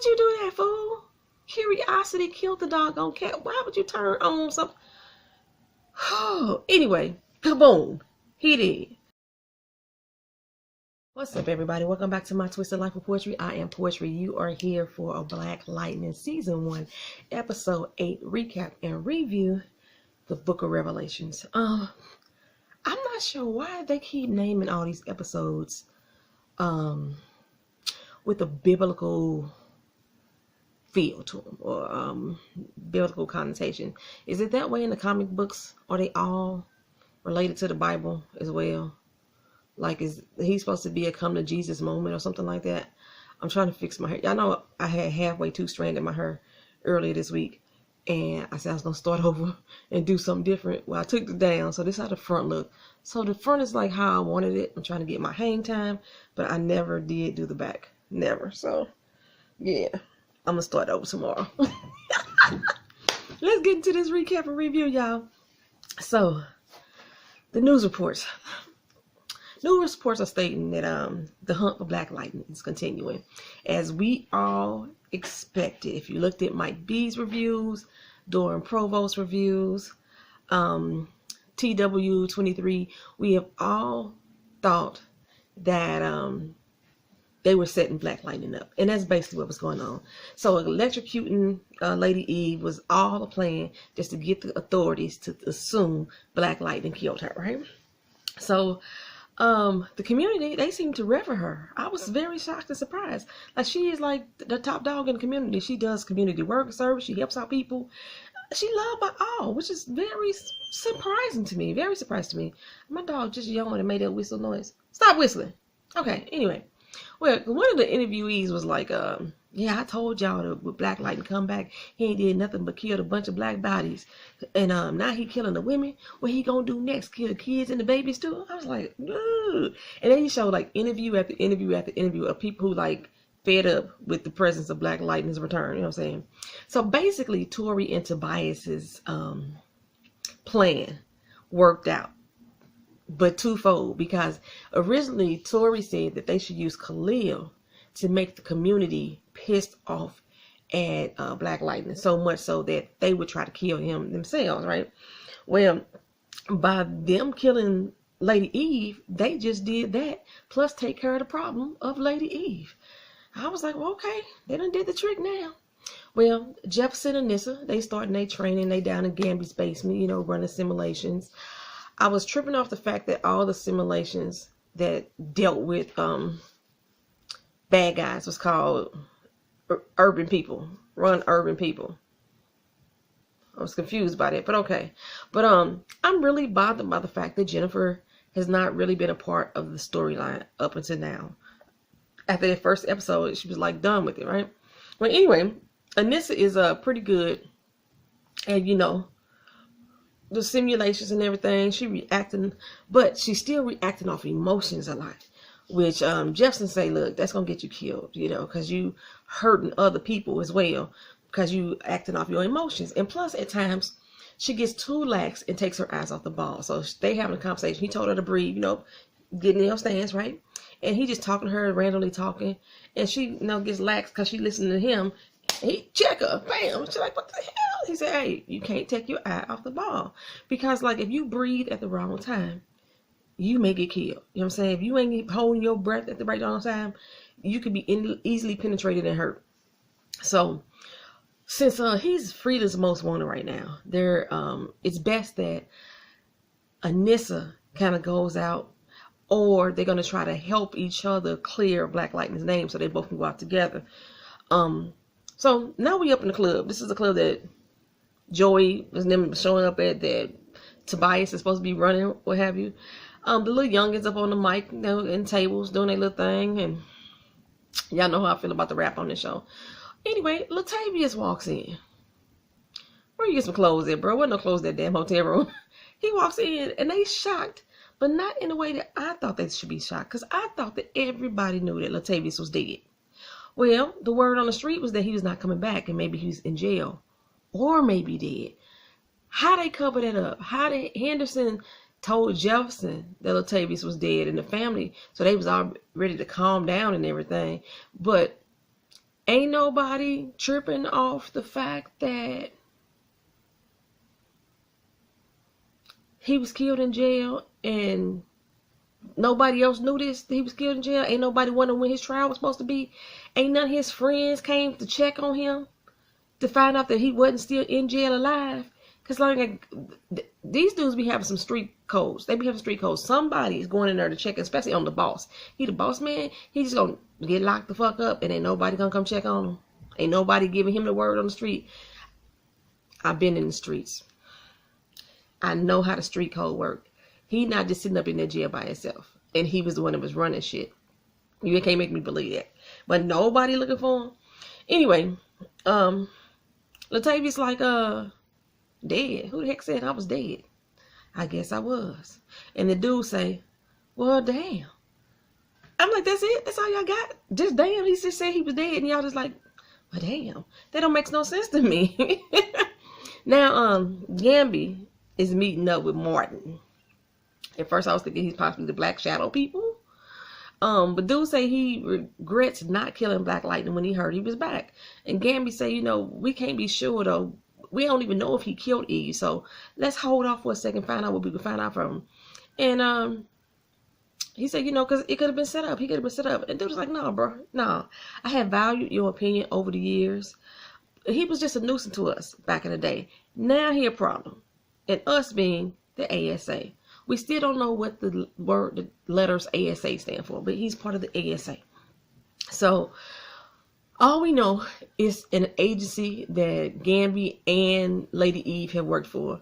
would you do that, fool? Curiosity killed the doggone cat. Why would you turn on something? Oh, anyway, kaboom. He did. What's up, everybody? Welcome back to my Twisted Lyf of Poetry. I am Poetry. You are here for a Black Lightning Season 1, Episode 8 recap and review the Book of Revelations. I'm not sure why they keep naming all these episodes with a biblical feel to them or biblical connotation. Is it that way in the comic books? Are they all related to the Bible as well? Like, is he supposed to be a come to Jesus moment or something like that? I'm trying to fix my hair. Y'all know I had halfway two stranded my hair earlier this week, and I said I was gonna start over and do something different. Well, I took it down, so this is how the front look. So the front is like how I wanted it. I'm trying to get my hang time, but I never did do the back, never. So yeah, I'm gonna start over tomorrow. Let's get into this recap and review, y'all. So the news reports. News reports are stating that the hunt for Black Lightning is continuing, as we all expected. If you looked at Mike B's reviews, Doran Provost's reviews, TW23, we have all thought that they were setting Black Lightning up, and that's basically what was going on. So electrocuting Lady Eve was all a plan just to get the authorities to assume Black Lightning killed her, right? So the community, they seem to rever her. I was very shocked and surprised. Like, she is like the top dog in the community. She does community work service. She helps out people. She loved by all, which is very surprising to me. Very surprised to me. My dog just yawned and made that whistle noise. Stop whistling. Okay, anyway. Well, one of the interviewees was like, yeah, I told y'all that with Black Lightning come back, he ain't did nothing but killed a bunch of black bodies. And now he killing the women. What he gonna do next? Kill the kids and the babies too? I was like, ugh. And then he showed like interview after interview after interview of people who like fed up with the presence of Black Lightning's return. You know what I'm saying? So basically, Tori and Tobias's plan worked out, but twofold, because originally Tori said that they should use Khalil to make the community pissed off at Black Lightning, so much so that they would try to kill him themselves, right? Well, by them killing Lady Eve, they just did that, plus take care of the problem of Lady Eve. I was like, well, okay, they done did the trick now. Well, Jefferson and Anissa, they starting their training. They down in Gambi's basement, you know, running simulations. I was tripping off the fact that all the simulations that dealt with bad guys was called urban people, run urban people. I was confused by that, but okay. But I'm really bothered by the fact that Jennifer has not really been a part of the storyline up until now. After that first episode, she was like done with it, right? Well, anyway, Anissa is pretty good, and you know, the simulations and everything, she reacting, but she's still reacting off emotions a lot, which Jefferson say, look, that's gonna get you killed, you know, because you hurting other people as well, because you acting off your emotions. And plus, at times, she gets too lax and takes her eyes off the ball. So they having a conversation. He told her to breathe, you know, getting in your stance, right? And he just talking to her, randomly talking, and she, you know, gets lax because she listening to him. He check her, bam. She's like, what the hell? He said, hey, you can't take your eye off the ball, because like if you breathe at the wrong time, you may get killed. You know what I'm saying? If you ain't holding your breath at the right time, you could be easily penetrated and hurt. So since he's Frida's most wanted right now, there it's best that Anissa kind of goes out, or they're gonna try to help each other clear Black Lightning's name so they both can go out together. So now we up in the club. This is the club that Joey was them showing up at, that Tobias is supposed to be running, what have you. The little youngins up on the mic, you know, and tables doing their little thing, and y'all know how I feel about the rap on this show. Anyway, Latavius walks in. Where you get some clothes at, bro? Wasn't no clothes in that damn hotel room. He walks in, and they shocked, but not in the way that I thought they should be shocked, because I thought that everybody knew that Latavius was dead. Well, the word on the street was that he was not coming back, and maybe he was in jail, or maybe dead. How they cover that up? How did Henderson told Jefferson that Latavius was dead and the family, so they was all ready to calm down and everything. But Ain't nobody tripping off the fact that he was killed in jail and nobody else knew this. He was killed in jail. Ain't nobody wondering when his trial was supposed to be. Ain't none of his friends came to check on him to find out that he wasn't still in jail alive. Because like these dudes be having some street codes. They be having street codes. Somebody is going in there to check, especially on the boss. He the boss man. He just gonna get locked the fuck up and ain't nobody gonna come check on him. Ain't nobody giving him the word on the street. I've been in the streets. I know how the street code work. He not just sitting up in that jail by himself. And he was the one that was running shit. You can't make me believe that. But nobody looking for him. Anyway, Latavius like, dead. Who the heck said I was dead? I guess I was. And the dude say, well, damn. I'm like, that's it? That's all y'all got? Just damn. He just said he was dead. And y'all just like, well, damn. That don't make no sense to me. Now, Gambi is meeting up with Martin. At first, I was thinking he's possibly the Black Shadow people. But dude say he regrets not killing Black Lightning when he heard he was back. And Gambi say, you know, we can't be sure, though. We don't even know if he killed Eve. So let's hold off for a second, find out what we can find out from him. And he said, you know, because it could have been set up. He could have been set up. And dude was like, no, bro. No. I have valued your opinion over the years. He was just a nuisance to us back in the day. Now he a problem. And us being the ASA. We still don't know what the letters ASA stand for, but he's part of the ASA. So all we know is an agency that Gambi and Lady Eve have worked for.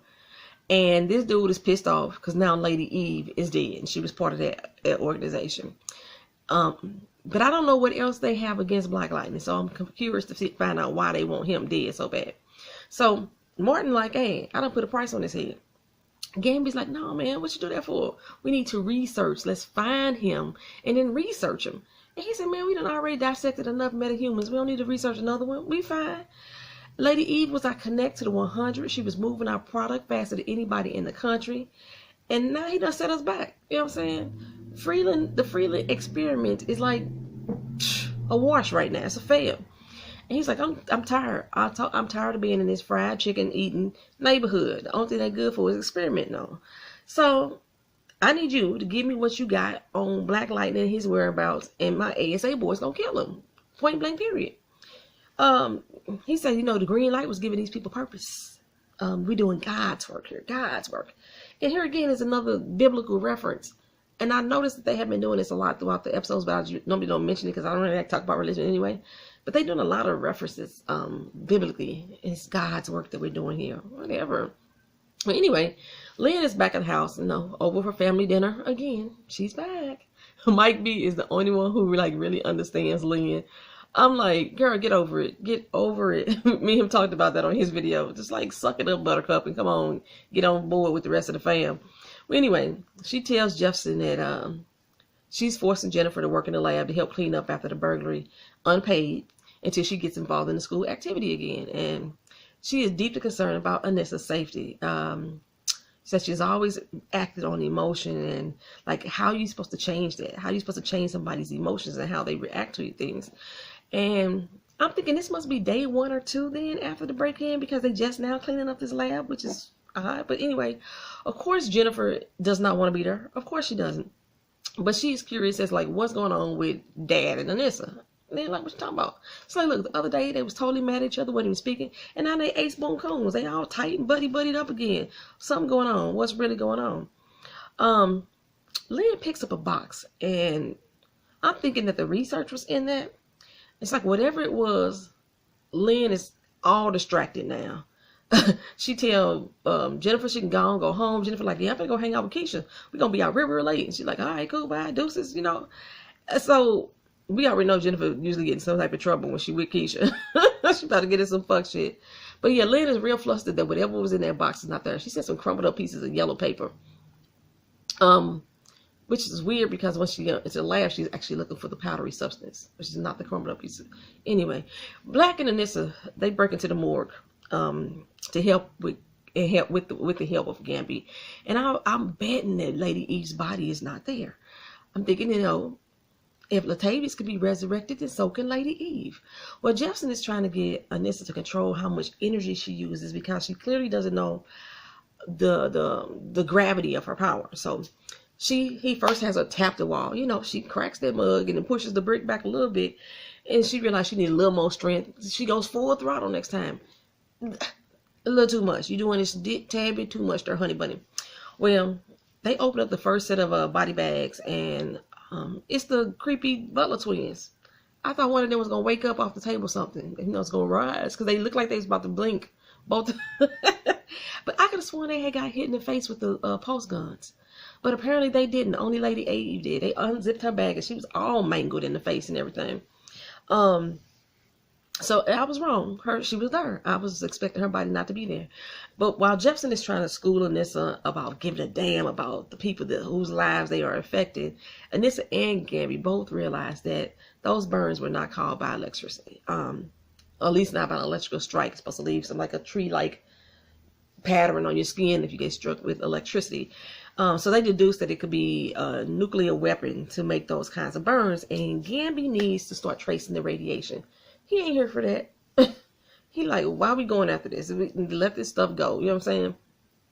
And this dude is pissed off because now Lady Eve is dead and she was part of that organization. But I don't know what else they have against Black Lightning. So I'm curious to find out why they want him dead so bad. So Martin like, hey, I don't put a price on his head. Gambi's like, no, man, what you do that for? We need to research. Let's find him and then research him. And he said, man, we done already dissected enough metahumans. We don't need to research another one. We fine. Lady Eve was our connect to the 100. She was moving our product faster than anybody in the country. And now he done set us back. You know what I'm saying? The Freeland experiment is like a wash right now. It's a fail. And he's like, I'm tired. I'm tired of being in this fried chicken eating neighborhood. The only thing they're good for is experimenting on. So I need you to give me what you got on Black Lightning and his whereabouts, and my ASA boys gonna kill him. Point blank, period. He said, you know, the green light was giving these people purpose. We're doing God's work here. God's work. And here again is another biblical reference. And I noticed that they have been doing this a lot throughout the episodes, but I normally don't mention it because I don't really like to talk about religion anyway. But they're doing a lot of references biblically. It's God's work that we're doing here. Whatever. But anyway, Lynn is back at the house, you know, over for family dinner again. She's back. Mike B is the only one who like really understands Lynn. I'm like, girl, get over it. Get over it. Me and him talked about that on his video. Just like suck it up, Buttercup, and come on, get on board with the rest of the fam. Well, anyway, she tells Jefferson that she's forcing Jennifer to work in the lab to help clean up after the burglary, unpaid, until she gets involved in the school activity again. And she is deeply concerned about Anissa's safety. Says she's always acted on emotion, and like, how are you supposed to change that? How are you supposed to change somebody's emotions and how they react to things? And I'm thinking this must be day 1 or 2 then after the break-in, because they just now cleaning up this lab, which is odd. But anyway, of course Jennifer does not want to be there. Of course she doesn't. But she's curious as like what's going on with Dad and Anissa. And they're like, what you talking about? It's like, look, the other day they was totally mad at each other, wasn't even speaking, and now they ace boom coons. They all tight and buddied up again. Something going on. What's really going on? Lynn picks up a box, and I'm thinking that the research was in that. It's like whatever it was, Lynn is all distracted now. She tell Jennifer she can go home. Jennifer like, yeah, I'm gonna go hang out with Keisha. We're gonna be out real late. And she's like, all right, cool, bye, deuces, you know. So we already know Jennifer usually getting some type of trouble when she with Keisha. She about to get in some fuck shit. But yeah, Lynn is real flustered that whatever was in that box is not there. She said some crumpled up pieces of yellow paper. Which is weird because when she it's a lab, she's actually looking for the powdery substance, which is not the crumpled up pieces. Anyway, Black and Anissa, they break into the morgue to help with the help of Gambi. And I'm betting that Lady Eve's body is not there. I'm thinking, you know, If Latavius could be resurrected, then so can Lady Eve. Well, Jefferson is trying to get Anissa to control how much energy she uses because she clearly doesn't know the gravity of her power. So he first has her tap the wall. You know, she cracks that mug and then pushes the brick back a little bit, and she realizes she needs a little more strength. She goes full throttle next time. A little too much. You're doing this tad bit too much there, honey bunny. Well, they open up the first set of body bags, and it's the creepy Butler twins. I thought one of them was going to wake up off the table or something. You know, it's going to rise because they look like they was about to blink. Both. But I could have sworn they had got hit in the face with the post guns. But apparently they didn't. Only Lady Eve did. They unzipped her bag and she was all mangled in the face and everything. So I was wrong. She was there. I was expecting her body not to be there. But while Jefferson is trying to school Anissa about giving a damn about the people whose lives they are affected, Anissa and Gambi both realized that those burns were not caused by electricity. At least not by an electrical strike. It's supposed to leave some like a tree-like pattern on your skin if you get struck with electricity. So they deduced that it could be a nuclear weapon to make those kinds of burns. And Gambi needs to start tracing the radiation. He ain't here for that. He like, why are we going after this? We let this stuff go. You know what I'm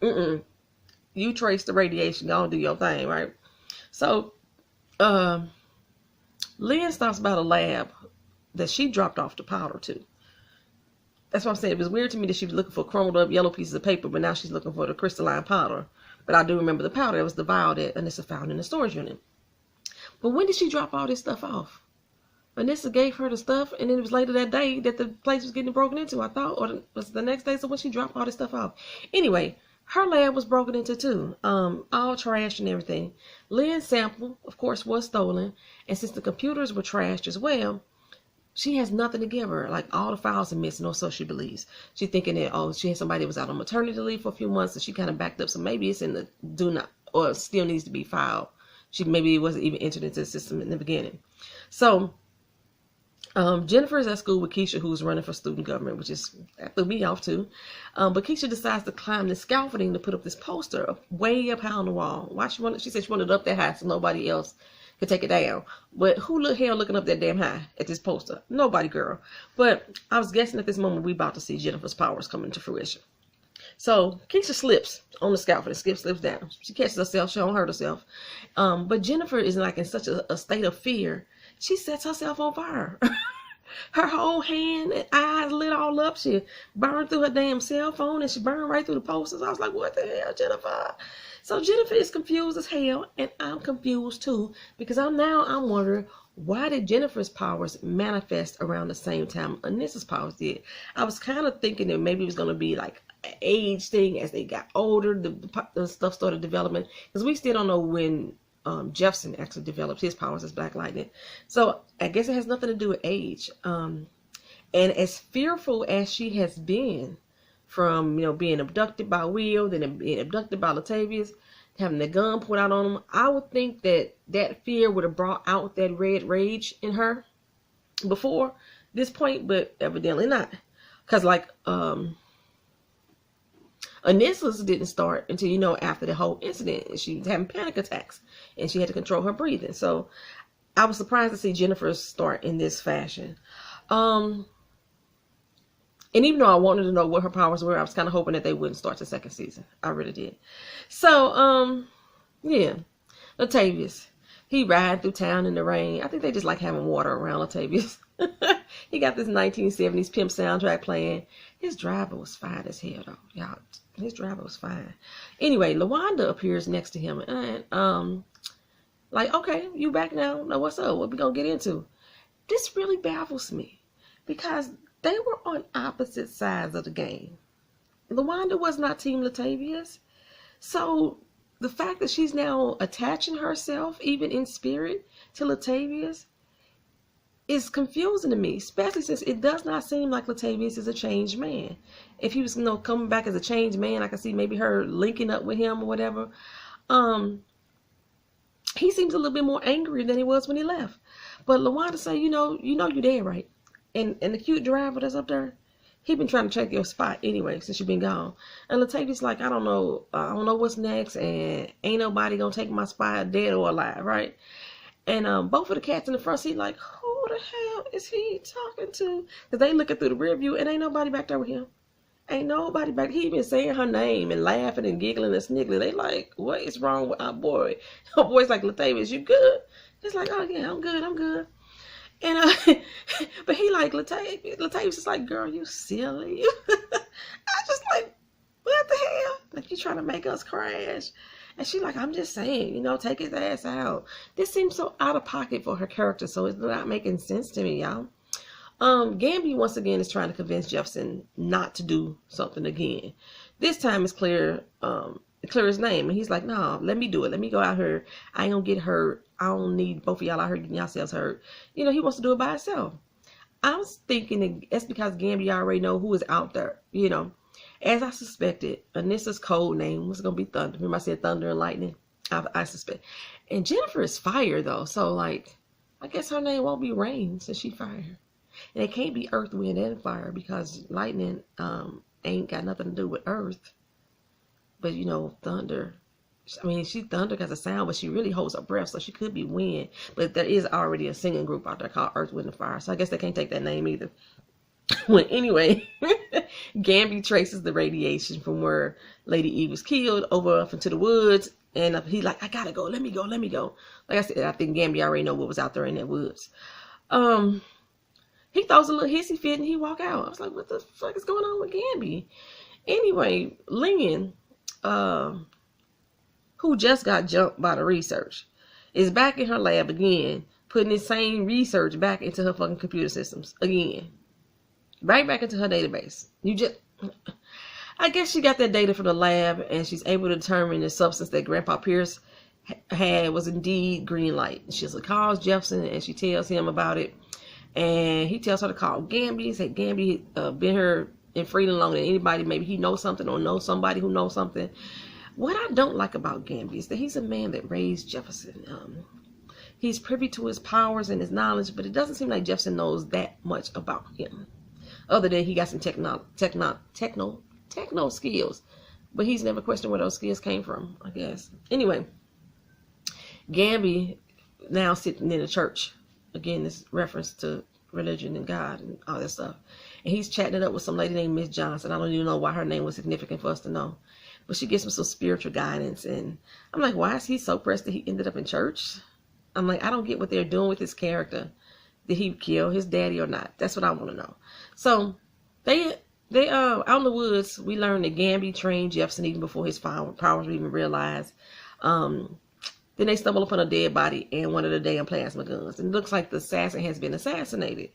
saying? You trace the radiation. Go and do your thing, right? So, Lynn stops by the lab that she dropped off the powder to. That's what I'm saying. It was weird to me that she was looking for crumbled up yellow pieces of paper, but now she's looking for the crystalline powder. But I do remember the powder. It was the vial that Anissa found in the storage unit. But when did she drop all this stuff off? Anissa gave her the stuff, and then it was later that day that the place was getting broken into, I thought, or was the next day. So when she dropped all this stuff off, anyway, her lab was broken into too, all trash and everything. Lynn's sample, of course, was stolen, and since the computers were trashed as well, she has nothing to give her. Like, all the files are missing, or so she believes. She's thinking that, she had somebody that was out on maternity leave for a few months, and she kind of backed up, so maybe it's in the do not, or still needs to be filed. Maybe it wasn't even entered into the system in the beginning. So Jennifer is at school with Keisha, who's running for student government, which is, that threw me off too. But Keisha decides to climb the scaffolding to put up this poster way up high on the wall. She said she wanted it up that high so nobody else could take it down. But who the hell looking up that damn high at this poster? Nobody, girl. But I was guessing at this moment we about to see Jennifer's powers coming to fruition. So Keisha slips on the scaffolding, slips down. She catches herself. She don't hurt herself. But Jennifer is like in such a state of fear. She sets herself on fire. Her whole hand and eyes lit all up. She burned through her damn cell phone and she burned right through the posters. I was like, what the hell, Jennifer? So Jennifer is confused as hell, and I'm confused too, because I'm wondering, why did Jennifer's powers manifest around the same time Anissa's powers did? I was kind of thinking that maybe it was going to be like an age thing. As they got older, the stuff started developing, because we still don't know when Jefferson actually developed his powers as Black Lightning. So I guess it has nothing to do with age. And as fearful as she has been from, being abducted by Will, then being abducted by Latavius, having the gun put out on him, I would think that fear would have brought out that red rage in her before this point, but evidently not. Because Anissa's didn't start until, after the whole incident. She was having panic attacks and she had to control her breathing. So I was surprised to see Jennifer start in this fashion. And even though I wanted to know what her powers were, I was kind of hoping that they wouldn't start the second season. I really did. So, yeah. Latavius, he ride through town in the rain. I think they just like having water around Latavius. He got this 1970s pimp soundtrack playing. His driver was fine as hell, though. Y'all, his driver was fine. Anyway, LaWanda appears next to him. And, okay, you back now? Now, what's up? What we gonna get into? This really baffles me, because they were on opposite sides of the game. LaWanda was not Team Latavius. So the fact that she's now attaching herself, even in spirit, to Latavius is confusing to me, especially since it does not seem like Latavius is a changed man. If he was, coming back as a changed man, I could see maybe her linking up with him or whatever. He seems a little bit more angry than he was when he left. But LaWanda say, you're there, right? And the cute driver that's up there, he been trying to check your spot anyway since you've been gone. And Latavius like, I don't know what's next, and ain't nobody gonna take my spot, dead or alive, right? And both of the cats in the front seat like, who the hell is he talking to? Because they looking through the rear view and ain't nobody back there with him. Ain't nobody back. He been saying her name and laughing and giggling and sniggling. They like, what is wrong with our boy? Her boy's like, Latavius, you good? He's like, oh yeah, I'm good, I'm good. And but he like, Latavius is like, girl, you silly. I just like, what the hell? Like, you trying to make us crash? And she like, I'm just saying, you know, take his ass out. This seems so out of pocket for her character, so it's not making sense to me, y'all. Gambi once again is trying to convince Jefferson not to do something again. This time it's clear his name, and he's like, no, let me do it. Let me go out here. I ain't gonna get hurt. I don't need both of y'all out here getting yourselves hurt. You know, he wants to do it by himself. I was thinking that's because Gambi already know who is out there, you know. As I suspected, Anissa's code name was gonna be Thunder. Remember I said Thunder and Lightning? I suspect. And Jennifer is fire though, so like, I guess her name won't be Rain since she fire. And it can't be Earth, Wind, and Fire because lightning ain't got nothing to do with Earth. But, you know, thunder. I mean, she thunder because of sound, but she really holds her breath, so she could be wind. But there is already a singing group out there called Earth, Wind, and Fire, so I guess they can't take that name either. Well, anyway, Gambi traces the radiation from where Lady Eve was killed over up into the woods, and he's like, I gotta go, let me go, let me go. Like I said, I think Gambi already know what was out there in that woods. He throws a little hissy fit and he walk out. I was like, what the fuck is going on with Gambi? Anyway, Lynn, who just got jumped by the research, is back in her lab again, putting the same research back into her fucking computer systems again. Right back into her database. I guess she got that data from the lab and she's able to determine the substance that Grandpa Pierce had was indeed green light. She calls Jefferson and she tells him about it. And he tells her to call Gambi. He said Gambi been here in Freedom longer than anybody. Maybe he knows something or knows somebody who knows something. What I don't like about Gambi is that he's a man that raised Jefferson. He's privy to his powers and his knowledge, but it doesn't seem like Jefferson knows that much about him. Other than he got some techno skills. But he's never questioned where those skills came from, I guess. Anyway, Gambi now sitting in a church. Again, this reference to religion and God and all that stuff. And he's chatting it up with some lady named Miss Johnson. I don't even know why her name was significant for us to know. But she gives him some spiritual guidance. And I'm like, why is he so pressed that he ended up in church? I'm like, I don't get what they're doing with his character. Did he kill his daddy or not? That's what I want to know. So they out in the woods, we learned that Gambi trained Jefferson even before his powers were even realized. Then they stumble upon a dead body and one of the damn plasma guns. And it looks like the assassin has been assassinated.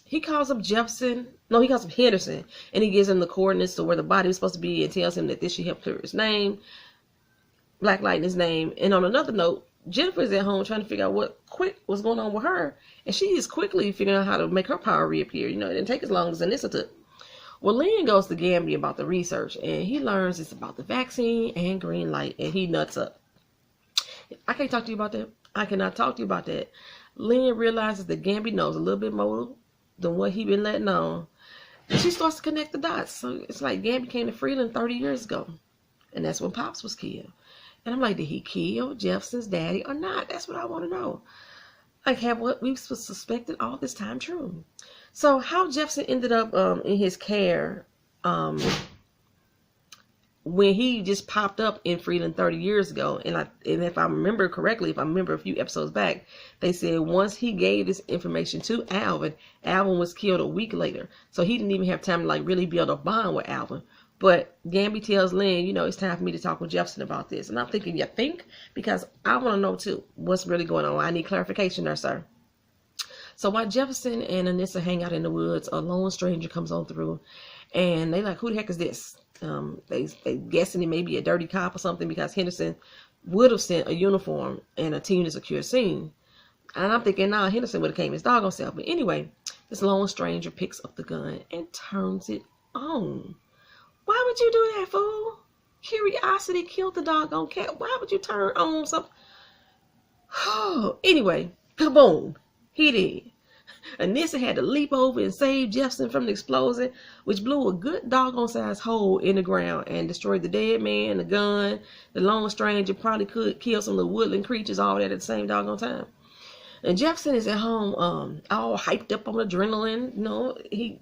He calls up Jefferson. No, he calls up Henderson. And he gives him the coordinates to where the body was supposed to be and tells him that this should help clear his name. Black Lightning's name. And on another note, Jennifer's at home trying to figure out what's going on with her. And she is quickly figuring out how to make her power reappear. You know, it didn't take as long as Anissa took. Well, Lynn goes to Gambi about the research, and he learns it's about the vaccine and green light, and he nuts up. I can't talk to you about that. I cannot talk to you about that. Lynn realizes that Gambi knows a little bit more than what he been letting on. And she starts to connect the dots. So it's like Gambi came to Freeland 30 years ago, and that's when Pops was killed. And I'm like, did he kill Jefferson's daddy or not? That's what I want to know. Like, have what we suspected all this time true? So how Jefferson ended up in his care when he just popped up in Freeland 30 years ago, and if I remember correctly, if I remember a few episodes back, they said once he gave this information to Alvin was killed a week later. So he didn't even have time to like really build a bond with Alvin. But Gambi tells Lynn, you know, it's time for me to talk with Jefferson about this. And I'm thinking, you think? Because I want to know too what's really going on. I need clarification there, sir. So while Jefferson and Anissa hang out in the woods, a lone stranger comes on through, and they like, who the heck is this? They guessing he may be a dirty cop or something because Henderson would have sent a uniform and a team to secure the scene. And I'm thinking, nah, Henderson would have came his doggone self. But anyway, this lone stranger picks up the gun and turns it on. Why would you do that, fool? Curiosity killed the doggone cat. Why would you turn on something? Oh, anyway, kaboom. He did. Anissa had to leap over and save Jefferson from the explosion, which blew a good doggone sized hole in the ground and destroyed the dead man, the gun, the lone stranger, probably could kill some of the woodland creatures, all that at the same doggone time. And Jefferson is at home, all hyped up on adrenaline, you know, he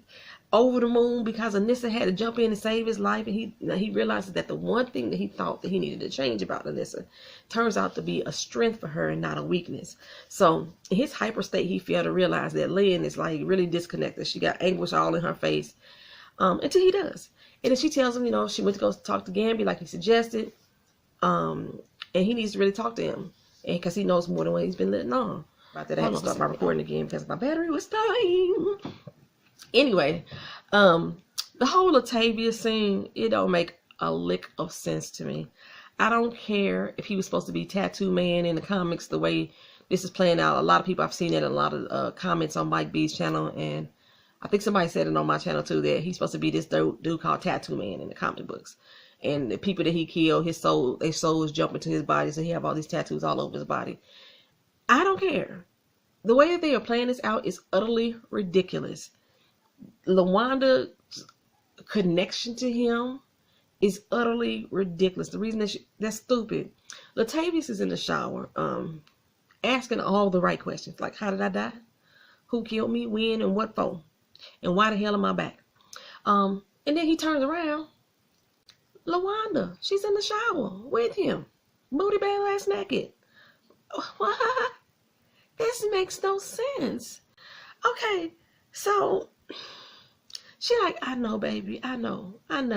over the moon because Anissa had to jump in and save his life, and he realizes that the one thing that he thought that he needed to change about Anissa turns out to be a strength for her and not a weakness. So in his hyper state, he failed to realize that Lynn is like really disconnected. She got anguish all in her face, until he does. And then she tells him, you know, she went to go talk to Gambi like he suggested, and he needs to really talk to him, and because he knows more than what he's been letting on. About that, I had to start my recording again because my battery was dying. Anyway, the whole Latavia scene, it don't make a lick of sense to me. I don't care if he was supposed to be Tattoo Man in the comics the way this is playing out. A lot of people, I've seen that in a lot of comments on Mike B's channel, and I think somebody said it on my channel too, that he's supposed to be this dude called Tattoo Man in the comic books. And the people that he killed, their souls jump into his body, so he have all these tattoos all over his body. I don't care. The way that they are playing this out is utterly ridiculous. LaWanda's connection to him is utterly ridiculous. The reason that's stupid. Latavius is in the shower, asking all the right questions, like how did I die? Who killed me? When and what for? And why the hell am I back? And then he turns around. LaWanda, she's in the shower with him, booty bare ass naked. What? This makes no sense. Okay, so she like, I know, baby, I know. And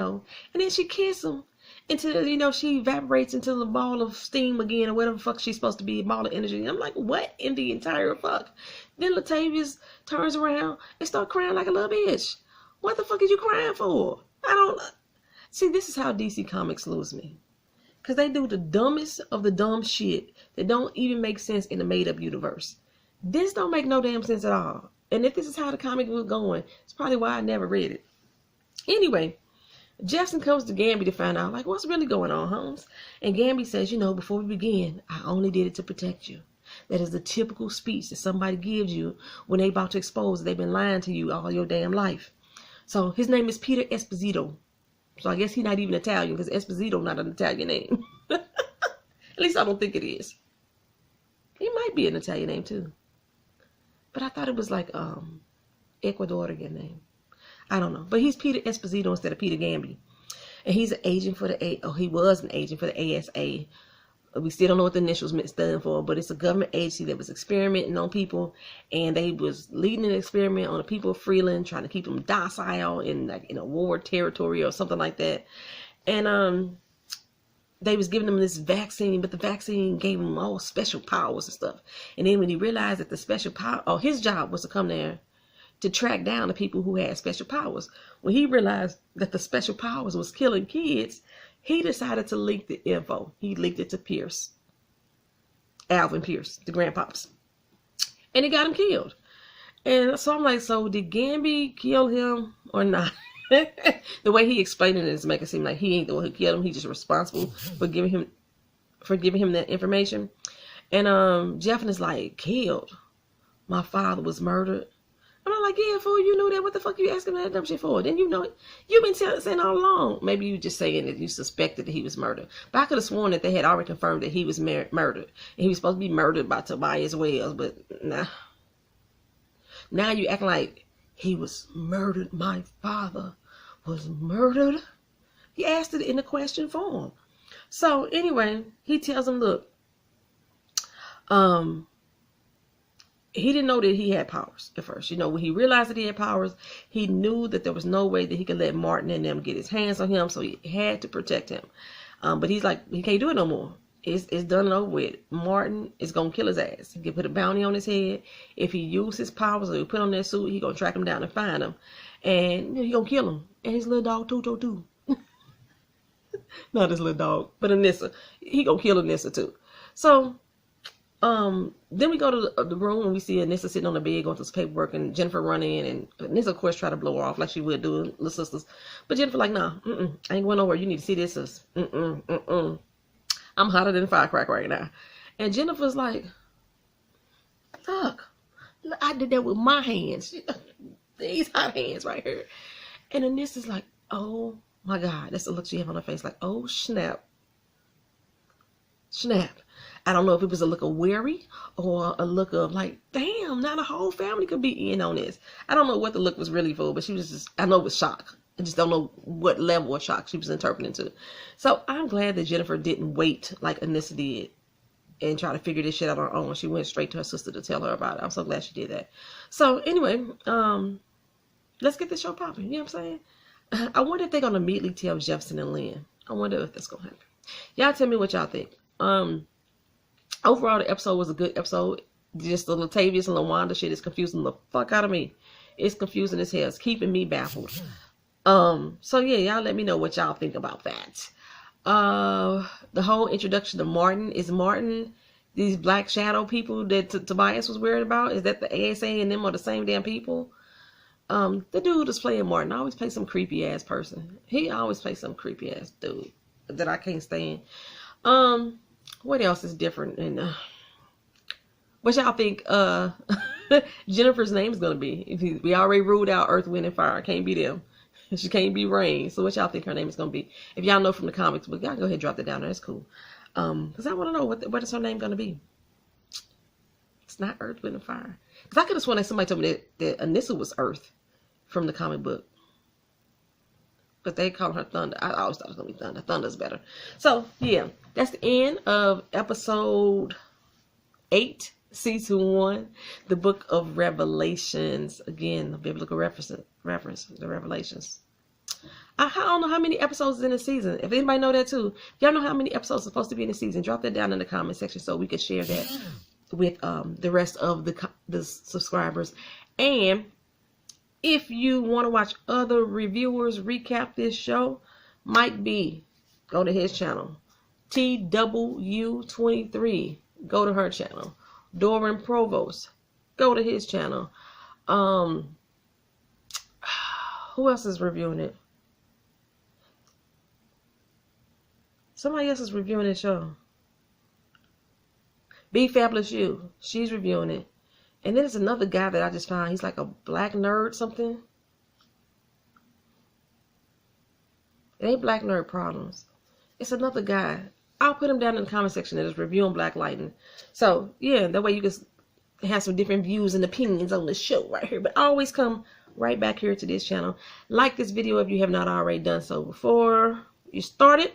then she kisses him until, you know, she evaporates into the ball of steam again, or whatever the fuck she's supposed to be, a ball of energy. And I'm like, what in the entire fuck? Then Latavius turns around and start crying like a little bitch. What the fuck is you crying for? I don't see. This is how DC Comics lose me. Because they do the dumbest of the dumb shit that don't even make sense in the made-up universe. This don't make no damn sense at all. And if this is how the comic was going, it's probably why I never read it. Anyway, Jefferson comes to Gambi to find out, like, what's really going on, Holmes? And Gambi says, you know, before we begin, I only did it to protect you. That is the typical speech that somebody gives you when they about to expose that they've been lying to you all your damn life. So his name is Peter Esposito. So I guess he's not even Italian, because Esposito not an Italian name. At least I don't think it is. It might be an Italian name too. But I thought it was like Ecuadorian name. I don't know. But he's Peter Esposito instead of Peter Gambi. And he's an agent for he was an agent for the ASA. We still don't know what the initials stand for, but it's a government agency that was experimenting on people, and they was leading an experiment on the people of Freeland, trying to keep them docile in a war territory or something like that. And they was giving them this vaccine, but the vaccine gave him all special powers and stuff. And then when he realized that the special power, his job was to come there to track down the people who had special powers. When he realized that the special powers was killing kids, he decided to leak the info. He leaked it to Pierce. Alvin Pierce, the grandpops. And he got him killed. And so I'm like, so did Gambi kill him or not? The way he explained it is making it seem like he ain't the one who killed him. He's just responsible for giving him that information. And Jefferson is like, killed? My father was murdered. And I'm like, yeah, fool, you knew that. What the fuck you asking that dumb shit for? Then you know it. You've been saying all along. Maybe you just saying that you suspected that he was murdered. But I could have sworn that they had already confirmed that he was murdered. And he was supposed to be murdered by Tobias Wells. But nah. Now you acting like he was murdered. My father was murdered. He asked it in the question form. So anyway, he tells him, look, he didn't know that he had powers at first. You know, when he realized that he had powers, he knew that there was no way that he could let Martin and them get his hands on him, so he had to protect him. But he's like, he can't do it no more. It's done and over with. Martin is going to kill his ass. He can put a bounty on his head. If he uses his powers or he put on that suit, he going to track him down and find him. And he going to kill him. And his little dog, Tutu. Not his little dog, but Anissa. He going to kill Anissa too. So, then we go to the room and we see Anissa sitting on the bed going through some paperwork, and Jennifer run in, and Anissa of course try to blow her off like she would do little sisters. But Jennifer like, nah, I ain't going nowhere. You need to see this, sis. I'm hotter than a firecracker right now. And Jennifer's like, look, I did that with my hands. These hot hands right here. And Anissa's like, oh my God. That's the look she have on her face. Like, oh, snap. Snap. I don't know if it was a look of weary or a look of like, damn, now the whole family could be in on this. I don't know what the look was really for, but she was just, I know it was shock. I just don't know what level of shock she was interpreting to. So I'm glad that Jennifer didn't wait like Anissa did and try to figure this shit out on her own. She went straight to her sister to tell her about it. I'm so glad she did that. So anyway, let's get this show popping. You know what I'm saying? I wonder if they're going to immediately tell Jefferson and Lynn. I wonder if that's going to happen. Y'all tell me what y'all think. Overall, the episode was a good episode. Just the Latavius and LaWanda shit is confusing the fuck out of me. It's confusing as hell. It's keeping me baffled. So yeah, y'all let me know what y'all think about that. The whole introduction to Martin. Is Martin these black shadow people that Tobias was worried about? Is that the ASA and them are the same damn people? The dude that's playing Martin always plays some creepy ass person. He always plays some creepy ass dude that I can't stand. What else is different? And what y'all think Jennifer's name is gonna be? We already ruled out Earth, Wind, and Fire. Can't be them. She can't be Rain. So what y'all think her name is gonna be? If y'all know from the comics, but y'all go ahead and drop that down there. That's cool. Because I want to know what is her name gonna be. It's not Earth, Wind, and Fire. Because I could have sworn that somebody told me that Anissa was Earth from the comic book. But they call her Thunder. I always thought it was going to be Thunder. Thunder's better. So, yeah. That's the end of episode 8, season 1. The book of Revelations. Again, the biblical reference, the Revelations. I don't know how many episodes is in the season. If anybody know that too. If y'all know how many episodes are supposed to be in the season, drop that down in the comment section so we can share that with the rest of the subscribers. And if you want to watch other reviewers recap this show, Mike B, go to his channel. TW23, go to her channel. Doran Provost, go to his channel. Who else is reviewing it? Somebody else is reviewing this show. Be Fabulous You, she's reviewing it. And then there's another guy that I just found. He's like a black nerd something. It ain't Black Nerd Problems. It's another guy. I'll put him down in the comment section that is reviewing Black Lightning. So, yeah, that way you can have some different views and opinions on the show right here. But always come right back here to this channel. Like this video if you have not already done so before you started.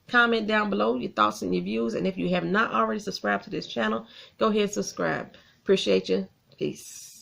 Comment down below your thoughts and your views. And if you have not already subscribed to this channel, go ahead and subscribe. Appreciate you. Peace.